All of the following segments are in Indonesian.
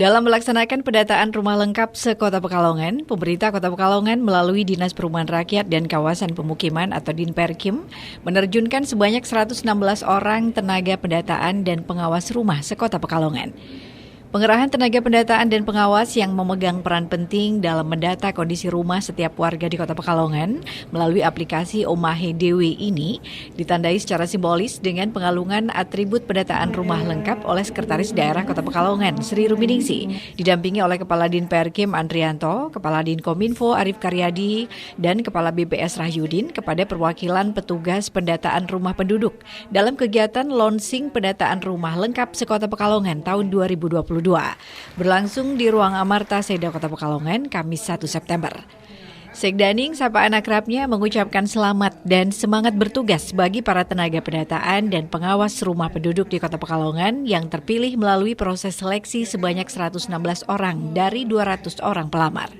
Dalam melaksanakan pendataan rumah lengkap se-Kota Pekalongan, pemerintah Kota Pekalongan melalui Dinas Perumahan Rakyat dan Kawasan Pemukiman atau Dinperkim menerjunkan sebanyak 116 orang tenaga pendataan dan pengawas rumah se-Kota Pekalongan. Pengerahan tenaga pendataan dan pengawas yang memegang peran penting dalam mendata kondisi rumah setiap warga di Kota Pekalongan melalui aplikasi Omahe Dewe ini ditandai secara simbolis dengan pengalungan atribut pendataan rumah lengkap oleh Sekretaris Daerah Kota Pekalongan, Sri Ruminingsi, didampingi oleh Kepala Dinperkim Andrianto, Kepala Dinkominfo Arif Karyadi, dan Kepala BPS Rahyudin kepada perwakilan petugas pendataan rumah penduduk dalam kegiatan launching pendataan rumah lengkap se-Kota Pekalongan tahun 2022. Berlangsung di Ruang Amarta Seda Kota Pekalongan, Kamis 1 September. Sekdaning, sapaan akrabnya, mengucapkan selamat dan semangat bertugas bagi para tenaga pendataan dan pengawas rumah penduduk di Kota Pekalongan yang terpilih melalui proses seleksi sebanyak 116 orang dari 200 orang pelamar.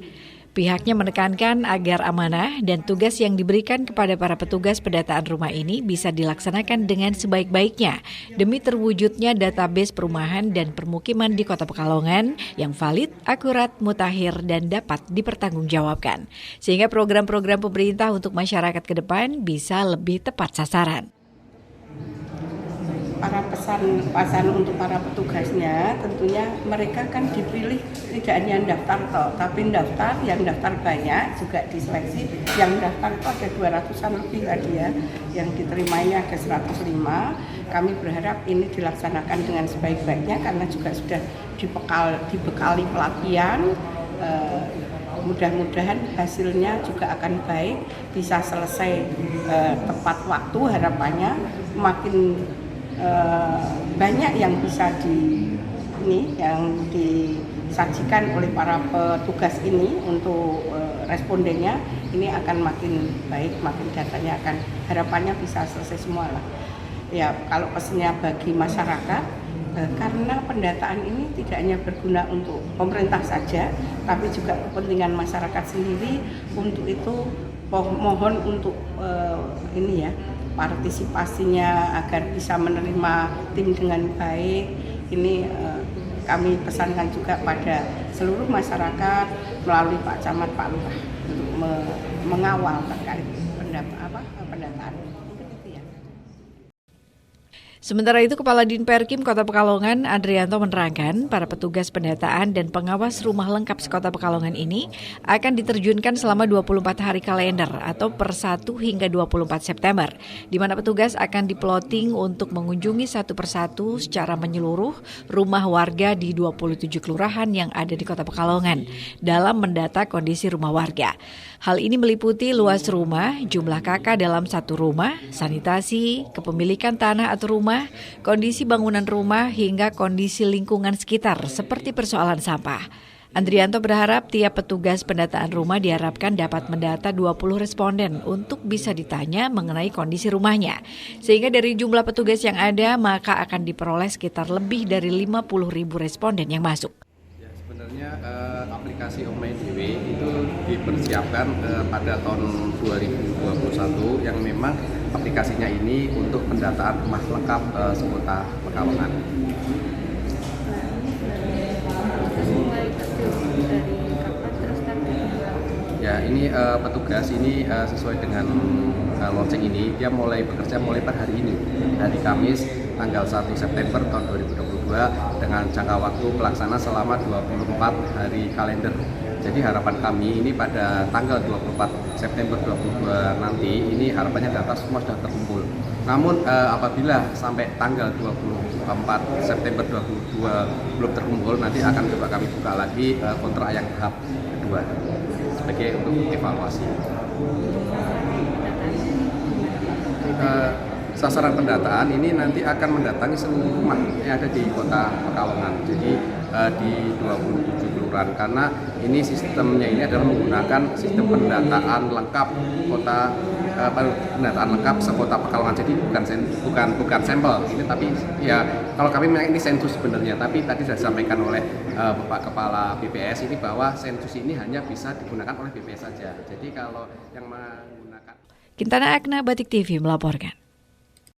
Pihaknya menekankan agar amanah dan tugas yang diberikan kepada para petugas pendataan rumah ini bisa dilaksanakan dengan sebaik-baiknya demi terwujudnya database perumahan dan permukiman di Kota Pekalongan yang valid, akurat, mutakhir, dan dapat dipertanggungjawabkan. Sehingga program-program pemerintah untuk masyarakat ke depan bisa lebih tepat sasaran. Para pesan untuk para petugasnya, tentunya mereka kan dipilih tidak hanya daftar tapi yang daftar banyak juga diseleksi. Yang daftar itu ada 200-an lebih tadi ya, yang diterima ini ada 105. Kami berharap ini dilaksanakan dengan sebaik-baiknya karena juga sudah dibekali pelatihan. Mudah-mudahan hasilnya juga akan baik, bisa selesai tepat waktu. Harapannya makin banyak yang bisa yang disajikan oleh para petugas ini untuk respondennya, ini akan makin baik, makin datanya akan harapannya bisa selesai semua lah. Ya, kalau pesannya bagi masyarakat, karena pendataan ini tidak hanya berguna untuk pemerintah saja, tapi juga kepentingan masyarakat sendiri. Untuk itu mohon untuk partisipasinya agar bisa menerima tim dengan baik. Ini kami pesankan juga pada seluruh masyarakat melalui Pak Camat, Pak Lurah untuk mengawal terkait pendataan. Sementara itu, Kepala Dinperkim Kota Pekalongan, Andrianto, menerangkan para petugas pendataan dan pengawas rumah lengkap se-Kota Pekalongan ini akan diterjunkan selama 24 hari kalender atau per 1 hingga 24 September, di mana petugas akan diploting untuk mengunjungi satu persatu secara menyeluruh rumah warga di 27 kelurahan yang ada di Kota Pekalongan dalam mendata kondisi rumah warga. Hal ini meliputi luas rumah, jumlah kakak dalam satu rumah, sanitasi, kepemilikan tanah atau rumah, kondisi bangunan rumah, hingga kondisi lingkungan sekitar seperti persoalan sampah. Andrianto berharap tiap petugas pendataan rumah diharapkan dapat mendata 20 responden untuk bisa ditanya mengenai kondisi rumahnya. Sehingga dari jumlah petugas yang ada, maka akan diperoleh sekitar lebih dari 50.000 responden yang masuk. Sebenarnya aplikasi Omahe Dewe itu dipersiapkan pada tahun 2021 yang memang aplikasinya ini untuk pendataan rumah lengkap se-Kota Pekalongan. Ya, ini petugas ini sesuai dengan launching ini, dia mulai bekerja per hari ini, hari Kamis tanggal 1 September tahun 2022 dengan jangka waktu pelaksana selama 24 hari kalender. Jadi harapan kami ini pada tanggal 24 September 2022 nanti, ini harapannya data semua sudah terkumpul. Namun apabila sampai tanggal 24 September 2022 belum terkumpul, nanti akan coba kami buka lagi kontrak yang tahap kedua sebagai untuk evaluasi. Sasaran pendataan ini nanti akan mendatangi seluruh rumah yang ada di Kota Pekalongan. Jadi di 27 kelurahan, karena ini sistemnya ini adalah menggunakan sistem pendataan lengkap pendataan lengkap se-Kota Pekalongan. Jadi bukan sampel ini, tapi ya kalau kami memang ini sensus sebenarnya, tapi tadi sudah disampaikan oleh Bapak Kepala BPS ini bahwa sensus ini hanya bisa digunakan oleh BPS saja. Jadi kalau yang menggunakan Kintana Akna, Batik TV melaporkan.